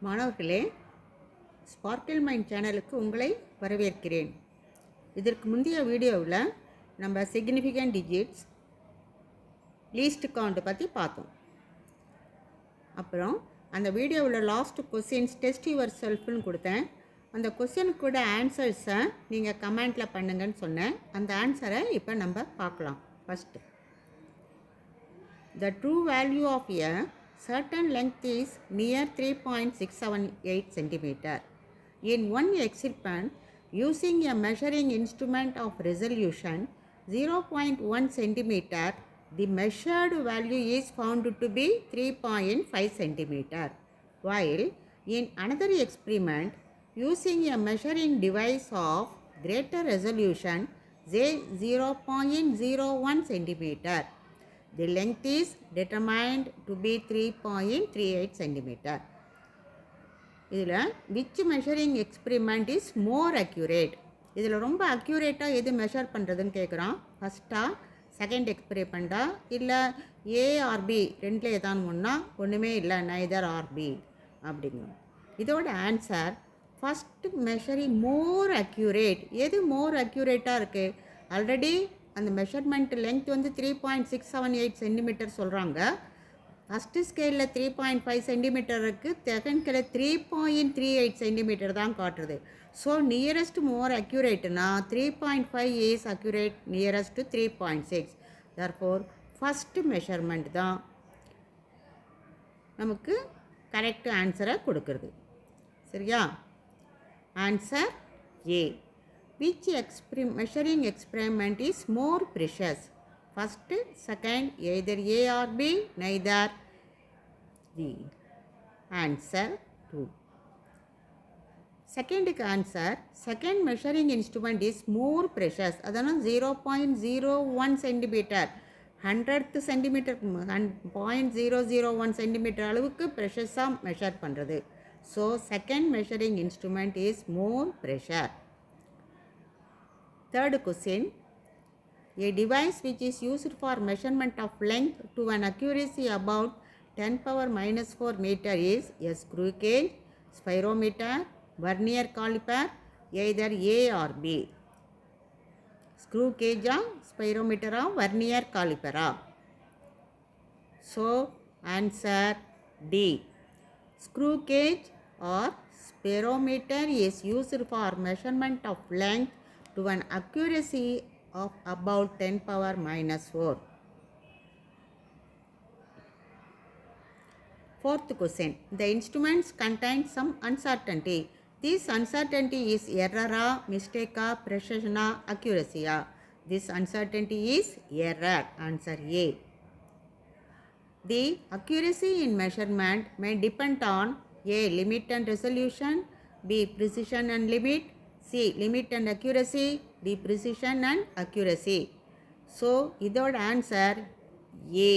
மாணவர்களே, sparkle mind சேனலுக்கு உங்களை வரவேற்கிறேன். இதற்கு முந்தைய வீடியோவில் நம்ம சிக்னிஃபிகண்ட் டிஜிட்ஸ், லீஸ்ட் கவுண்ட் பற்றி பார்த்தோம். அப்புறம் அந்த வீடியோவில் லாஸ்ட் கொஸ்டின்ஸ் டெஸ்ட் யுவர் செல்ஃப்னு கொடுத்தேன். அந்த கொஸ்டினுக்கு கூட ஆன்சர்ஸை நீங்கள் கமெண்டில் பண்ணுங்கன்னு சொன்னேன். அந்த ஆன்சரை இப்போ நம்ம பார்க்கலாம். First, the true value of a certain length is near 3.678 cm. In one experiment, using a measuring instrument of resolution 0.1 cm, the measured value is found to be 3.5 cm. While in another experiment, using a measuring device of greater resolution, say 0.01 cm, the length is determined to be 3.38 cm. இதில் which measuring experiment is more accurate? இதில் ரொம்ப அக்யூரேட்டாக எது measure பண்ணுறதுன்னு கேட்குறான். ஃபஸ்ட்டா, second எக்ஸ்பெரிமெண்ட்டா, இல்லை ARP ரெண்டில் ஏதான் ஒன்றுமே இல்லை, நைதர் ஆர்பி அப்படிங்கிறோம். இதோட ஆன்சர் ஃபஸ்ட்டு மெஷரிங் மோர் அக்யூரேட். எது மோர் அக்யூரேட்டாக இருக்குது? ஆல்ரெடி அந்த மெஷர்மெண்ட் லென்த் வந்து 3.678 சென்டிமீட்டர் சொல்கிறாங்க. ஃபஸ்ட்டு ஸ்கேலில் 3.5 சென்டிமீட்டர் இருக்குது, செகண்ட் ஸ்கேலில் 3.38 சென்டிமீட்டர் தான் காட்டுறது. ஸோ நியரஸ்ட் மோர் அக்யூரேட்னா 3.5 is accurate nearest to 3.6. Therefore first measurement தான் நமக்கு கரெக்ட் ஆன்சரை கொடுக்குறது. சரியா? Answer A. Which measuring experiment is more precious? First, second, either A or B, neither D. Answer 2. Second answer, second measuring instrument is more precious. Adana 0.01 centimeter, 100th centimeter, 0.001 centimeter அளவுக்கு precious-ஆ measure பண்ணுறது. So, second measuring instrument is more pressure. Third question, a device which is used for measurement of length to an accuracy about 10 power minus 4 meter is a screw gauge, spirometer, vernier caliper, either A or B. Screw gauge or spirometer or vernier caliper. So, answer D. Screw gauge or spirometer is used for measurement of length to an accuracy of about 10 power minus 4. Fourth question, the instruments contain some uncertainty. This uncertainty is error, mistake, precision, accuracy. This uncertainty is error. Answer A. The accuracy in measurement may depend on A. limit and resolution, B. precision and limit, C. limit and accuracy, D. precision and accuracy. So, இதோட answer A.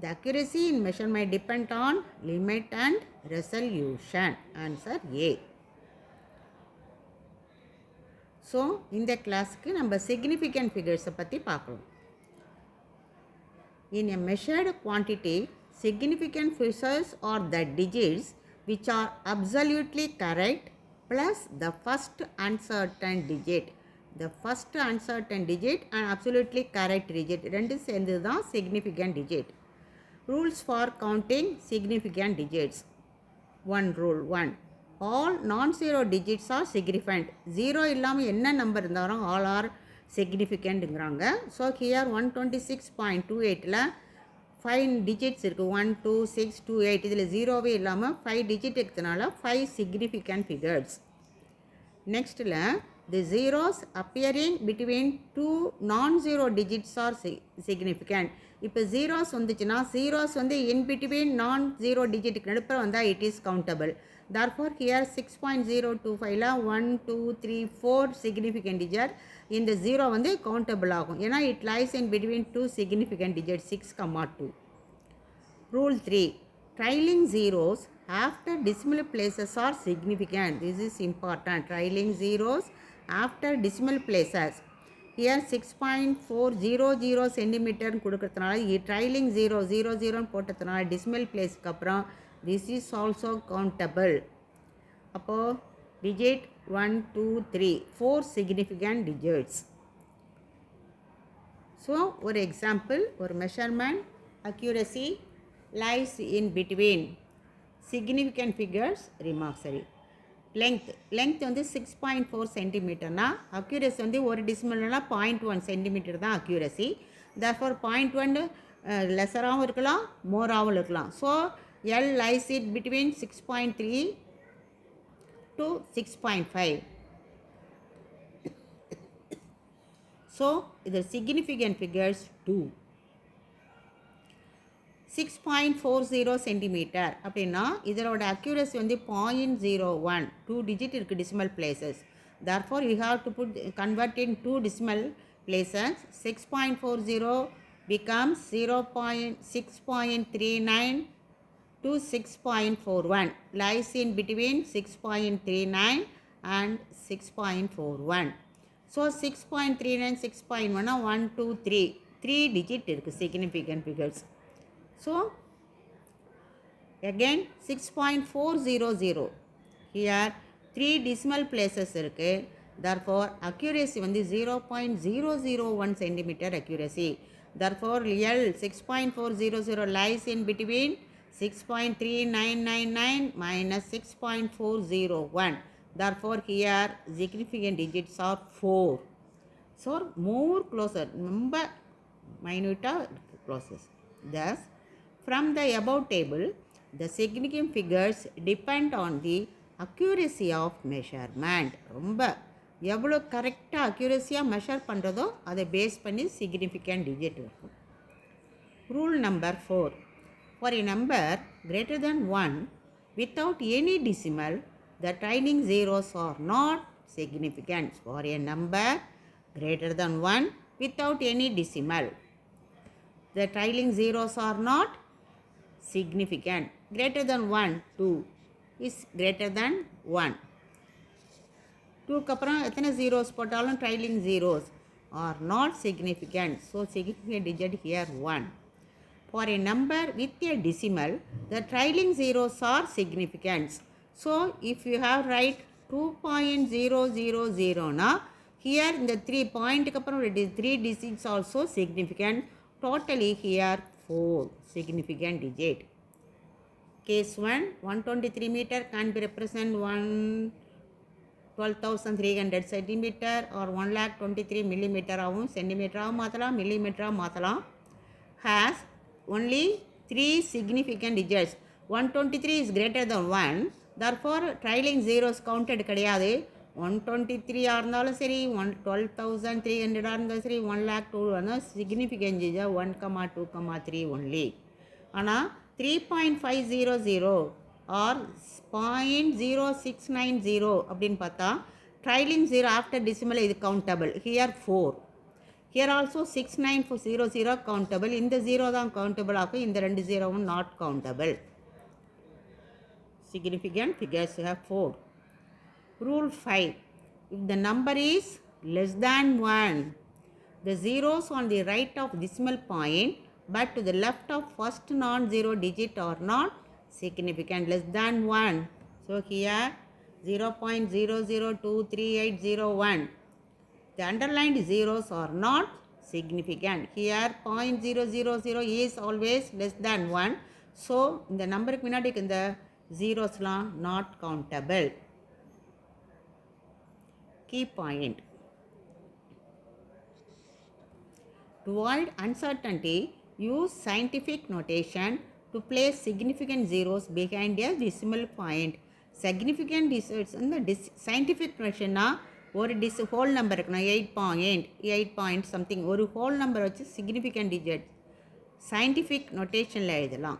The accuracy in measurement depend on limit and resolution. Answer A. So, இந்த கிளாஸ்க்கு நம்ம significant figures பற்றி பார்க்கலாம். In a measured quantity, significant figures are the digits which are absolutely correct plus the first uncertain digit. The first uncertain digit and absolutely correct digit ரெண்டு சேர்ந்து தான் significant digit. Rules for counting significant digits. One rule 1. All non-zero digits are significant. Zero இல்லாமல் என்ன number இருந்தாலும் all are significantங்கிறாங்க. So here 126.28ல் 5 digits இருக்குது. 1 2 6 2 8. இதில் ஜீரோவே இல்லாமல் 5 டிஜிட் இருக்கிறதுனால 5 significant figures. நெக்ஸ்ட்டில் the zeros appearing between 2 non-zero digits are significant. இப்போ ஜீரோஸ் வந்துச்சுன்னா ஜீரோஸ் வந்து இன் பிட்வீன் non-zero digitக்கு நடுப்புற வந்தால் it is countable. Therefore here 6.025ல் 1 2 3 4 significant digit. இந்த ஜீரோ வந்து கவுண்டபிள் ஆகும். ஏன்னா it lies in between 2 significant digits 6, 2. Rule 3. Trailing zeros after decimal places are significant. This is important. Trailing zeros after decimal places. Here 6.400 centimeter கொடுக்கறதுனால trailing 0 0 0 போட்டதுனால decimal placeக்கு அப்புறம் this is also countable. அப்போது digit 1 2 3 4 significant digits. So ஒரு example, ஒரு measurement accuracy lies in between significant figures remarkable. length வந்து 6.4 சென்டிமீட்டர்னா accuracy வந்து ஒரு டிசிமல்னா 0.1 centimetre தான் அக்யூரசி. therefore 0.1 லெஸராகவும் இருக்கலாம் மோராகவும் இருக்கலாம். So L lies it between 6.3 to 6.5. So the significant figures 2. 6.40 centimetre அப்படின்னா இதோட அக்யூரசி வந்து 0.01 2 digit இருக்குது decimal places. therefore you have to convert in 2 decimal places. 6.40 becomes 6.39 to 6.41 lies in between 6.39 and 6.41. so 6.39 6.1 1 2 3 digit இருக்குது significant figures. So again 6.400 here 3 decimal places இருக்கு. therefore accuracy வந்து 0.001 centimeter accuracy. therefore L 6.400 lies in between 6.3999 minus 6.401. therefore here significant digits are 4. so more closer number minute closest. thus from the above table, the significant figures depend on the accuracy of measurement. ரொம்ப எவ்வளோ கரெக்டாக அக்யூரஸியாக measure பண்ணுறதோ அதை base பண்ணி significant digit இருக்கும். Rule number 4. For a number greater than 1 without any decimal, the trailing zeros are not significant. For a number greater than 1 without any decimal, the trailing zeros are not significant. Greater than 1 2 is greater than 1. 2க்கு அப்புறம் எத்தனை zeros போட்டாலும் trailing zeros are not significant. so significant digit here 1. For a number with a decimal, the trailing zeros are significant. so if you have write 2.000 na here இந்த 3 பாயிண்ட்டுக்கு அப்புறம் 3 digits also significant. totally here 4 significant digit. Case 1, 123 meter can be represent 12,300 centimeter or 123 millimeter ஆகும் சென்டிமீட்டராகவும் மாற்றலாம் மில்லிமீட்டராகவும் மாற்றலாம். has only 3 significant digits. 123 is greater than 1. therefore trailing zeros counted கிடையாது. 123 இருந்தாலும் சரி 12,300 இருந்தாலும் சரி 1,02 significant digit 1, 2, 3 only. ஆனால் 3.500 or 0.0690 அப்படின்னு பார்த்தா trailing zero after decimal is countable. here 4. here also 6900 countable. இந்த 0 தான் countable ஆகும். இந்த 2 0வும் not countable. significant figures have 4. Rule 5. If the number is less than 1, the zeros on the right of decimal point but to the left of first non-zero digit are not significant. Less than 1. so here 0.00238001. the underlined zeros are not significant. here 0.000 is always less than 1. so இந்த நம்பருக்கு முன்னாடி இந்த zeros-லாம் not countable. Key point. To avoid uncertainty, use scientific notation to place significant zeros behind a decimal point. Significant digits in the scientific notation ஒரு whole number இருக்கணும் 8 point something ஒரு whole number வச்சு significant digit scientific notationல எழுதலாம்.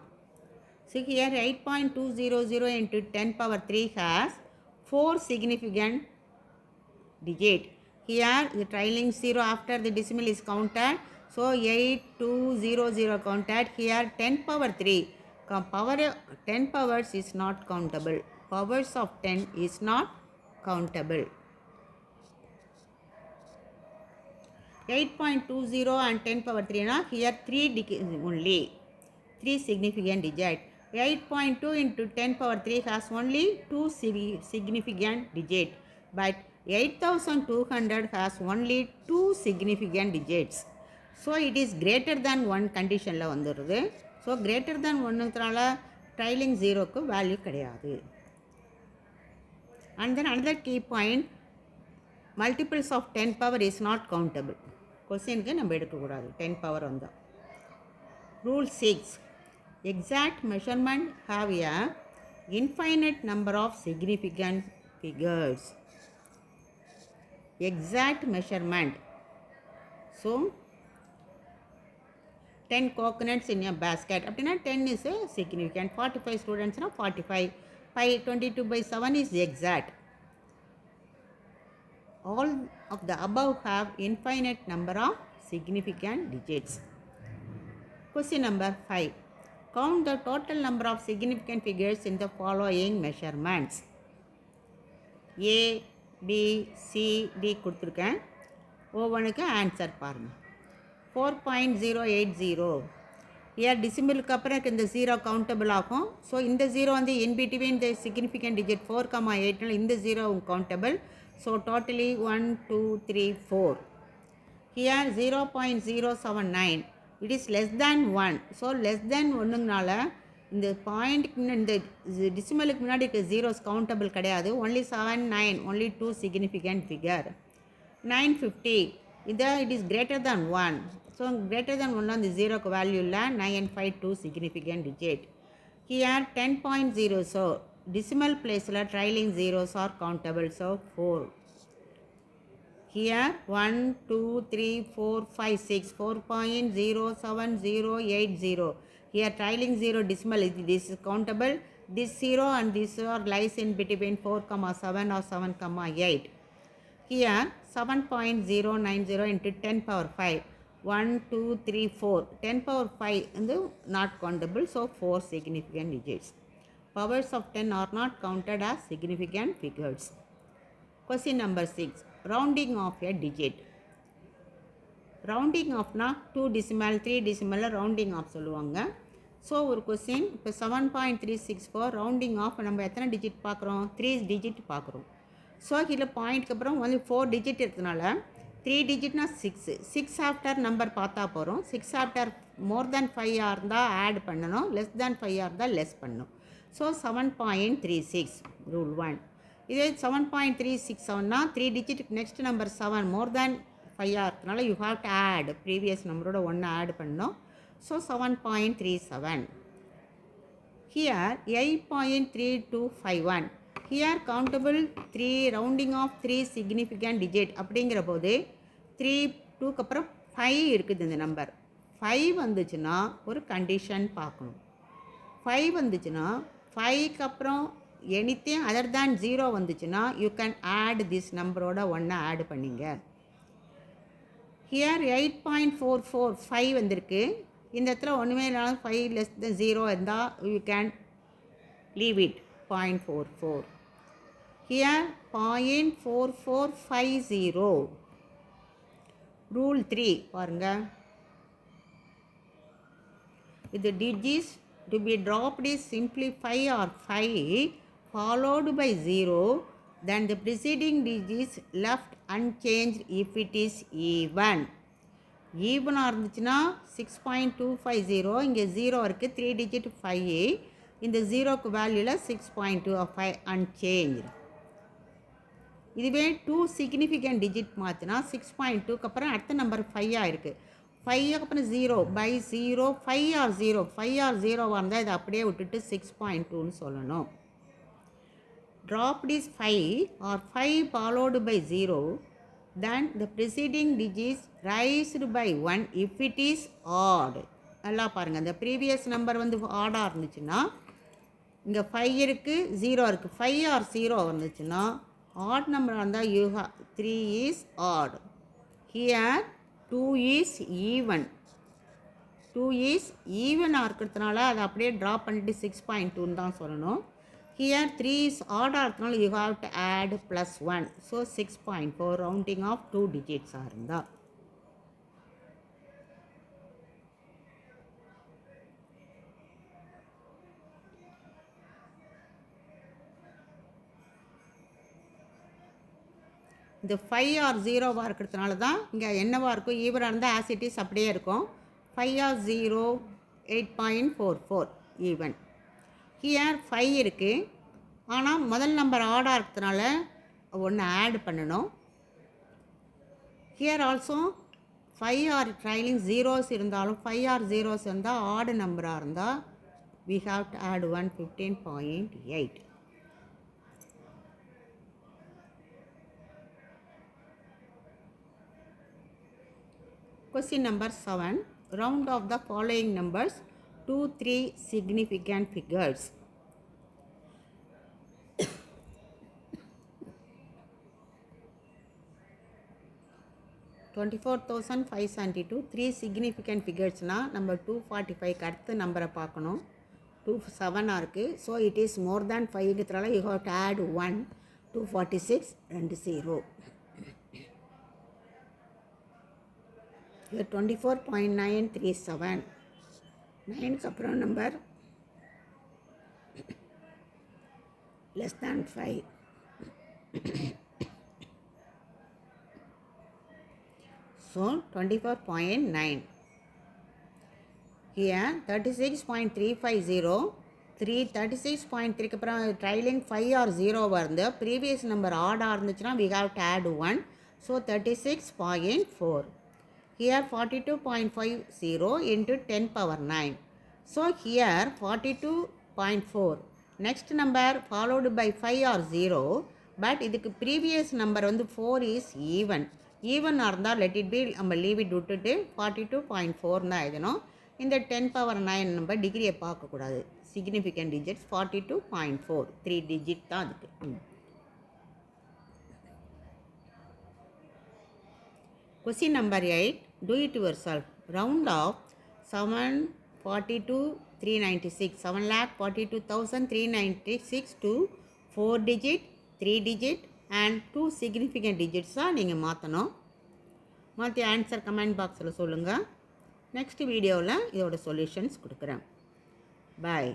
so here 8.200 into 10 power 3 has 4 significant digit. here the trailing zero after the decimal is counted. so 8200 counted. here 10 power 3 power 10 powers is not countable. powers of 10 is not countable. 8.20 and 10 power 3 na here 3 only 3 significant digit. 8.2 into 10 power 3 has only 2 significant digits, but 8200 has only 2 significant digits. So it is greater than 1 conditionல வந்துருது. So greater than 1னால trailing 0க்கு value கிடையாது. And then another key point, multiples of 10 power is not countable. கொஸ்டினுக்கு நம்ம எடுக்கக்கூடாது 10 power வந்தால். Rule 6. Exact measurement have a infinite number of significant figures. Exact measurement. So 10 coconuts in a basket. அப்படின்னா 10 is a significant. 45 students na 45. Pi 22/7 is exact. All of the above have infinite number of significant digits. Question number 5. Count the total number of significant figures in the following measurements. A, B, C, D கொடுத்துருக்கேன். ஒவ்வொன்றுக்கு answer பாருங்கள். 4.080. Here decimalக்கு அப்புறம் இந்த 0 countable ஆகும். So இந்த 0 வந்து in between the significant digit 4,8 இந்த 0 countable. So totally 1, 2, 3, 4. Here 0.079. It is less than 1. So less than 1னால இந்த பாயிண்ட்டுக்கு இந்த decimalக்கு முன்னாடி இருக்க zeros countable கிடையாது. Only 7, 9. Only 2 significant figure. 950. It is greater than 1. So greater than 1 அந்த 0க்கு வேல்யூ இல்லை. 952 significant digit. Here 10.0. So decimal placeல trailing zeros are countable. So 4. Here 1, 2, 3, 4, 5, 6. 4.07080. Here trailing 0 decimal this is countable. This 0 and this lies in between 4,7 or 7,8. Here 7.090 into 10 power 5. 1, 2, 3, 4. 10 power 5 and not countable, so 4 significant digits. Powers of 10 are not counted as significant figures. Question number 6. Rounding of a digit. Rounding off na 2 decimal 3 decimal rounding off சொல்லுவாங்க. So ஒரு question இப்போ 7.364 rounding off நம்ம எத்தனை digit பார்க்குறோம்? 3 digit பார்க்குறோம். So இதில் பாயிண்ட்க்கு அப்புறம் only 4 digit இருக்கிறதுனால 3 டிஜிட்னா 6. 6 ஆஃப்டர் நம்பர் பார்த்தா போகிறோம். 6 ஆஃப்டர் மோர் தேன் 5 இருந்தால் ஆட் பண்ணணும், லெஸ் தேன் 5 இருந்தால் லெஸ் பண்ணணும். So 7.36 rule 1. இதே 7.367னா 3 டிஜிட்டுக்கு நெக்ஸ்ட் நம்பர் 7 மோர் தேன் 5 இருக்கிறதுனால you have to add previous நம்பரோட 1 ஆட் பண்ணணும். So 7.37. Here 8.3251. Here countable 3 rounding of 3 significant digit அப்படிங்கிற போது 3 2க்கு அப்புறம் 5 இருக்குது இந்த நம்பர். 5 வந்துச்சுன்னா ஒரு கண்டிஷன் பார்க்கணும். 5 வந்துச்சுன்னா 5க்கு அப்புறம் anything other than 0 வந்துச்சுன்னா you can add this நம்பரோட 1 ஆட் பண்ணிங்க. Here 8.445 வந்திருக்கு. இந்த இடத்துல ஒன்றுமே இல்லாமல் 5 less than 0 இருந்தால் you can leave it 0.44. Here 0.4450. Rule 3 பாருங்க. If the digits to be dropped is simply 5 or 5 followed by 0, then the preceding digits left unchanged if it is even. ஈவனாக இருந்துச்சுன்னா 6.250. இங்கே 0 இருக்குது, 3 digit 5. இந்த 0க்கு வேல்யூவில் 6.25 unchanged. இதுவே 2 significant digit மாற்றினா 6.2க்கு அப்புறம் அடுத்த நம்பர் 5 இருக்குது. 5க்கு அப்புறம் 0 by 0 5 or 0 5 or 0 இருந்தால் இதை அப்படியே விட்டுட்டு 6.2ன்னு சொல்லணும். Dropped is 5 or 5 followed by 0, then the preceding digits raised by 1 if it is odd. நல்லா பாருங்கள், இந்த ப்ரீவியஸ் நம்பர் வந்து ஆடாக இருந்துச்சுன்னா இங்கே 5 இருக்குது 0 இருக்குது. 5 or 0 வந்துச்சுன்னா ஆட் நம்பர் இருந்தால் you 3 is odd. Here 2 is even. 2 is ஈவனாக இருக்கிறதுனால அதை அப்படியே ட்ராப் பண்ணிட்டு 6.2ன்னு தான் சொல்லணும். Here 3 is odd இருக்கிறதுனால you have to add +1. So 6.4 rounding of 2 digits இருந்தால். இந்த 5 ஆர் 0வாக இருக்கிறதுனால தான் இங்கே என்னவாக இருக்கும், ஈவனாக இருந்தால் ஆசிட்டிஸ் அப்படியே இருக்கும். 5 ஆர் 0 8.44 ஈவன். ஹியர் 5 இருக்குது, ஆனால் முதல் நம்பர் ஆடாக இருக்கிறதுனால ஒன்று ஆட் பண்ணணும். Here also 5 or trailing zeros இருந்தாலும் 5 ஆர் ஜீரோஸ் இருந்தால் ஆடு நம்பராக இருந்தால் we have to add 1 15.8. Question number 7. Round off the following numbers to 3 significant figures. 24,572 3 significant figures-na number 245 அடுத்த நம்பரை பார்க்கணும். 27 இருக்குது. So it is more than 5ங்கிறதுனால யூ ஹவ் டு ஆட் 1. 246 2 0. 24.937. 9க்கு அப்புறம் number less than 5. So 24.9. Here 36.350. 36.3க்கு அப்புறம் trailing 5 R 0வாக இருந்து ப்ரீவியஸ் நம்பர் ஆடாக இருந்துச்சுன்னா we have to add 1. So 36.4. Here 42.50 into 10 power 9. So here 42.4. Next number followed by 5 or 0. But இதுக்கு previous number வந்து 4 is even. ஈவனாக இருந்தால் let it be நம்ம லீவ் இட் விட்டுட்டு 42.4 தான் எழுதணும். இந்த 10 power 9 நம்ம டிகிரியை பார்க்கக்கூடாது. சிக்னிஃபிகண்ட் டிஜிட்ஸ் 42.4 3 டிஜிட் தான் அதுக்கு. Question number 8. Do it yourself. Round off 742,396. 7,42,396 to 4 digit, 3 digit and 2 significant digits நீங்கள் மாற்றணும். மாற்றி ஆன்சர் கமெண்ட் பாக்ஸில் சொல்லுங்கள். நெக்ஸ்ட் வீடியோவில் இதோட சொல்யூஷன்ஸ் கொடுக்குறேன். பாய்.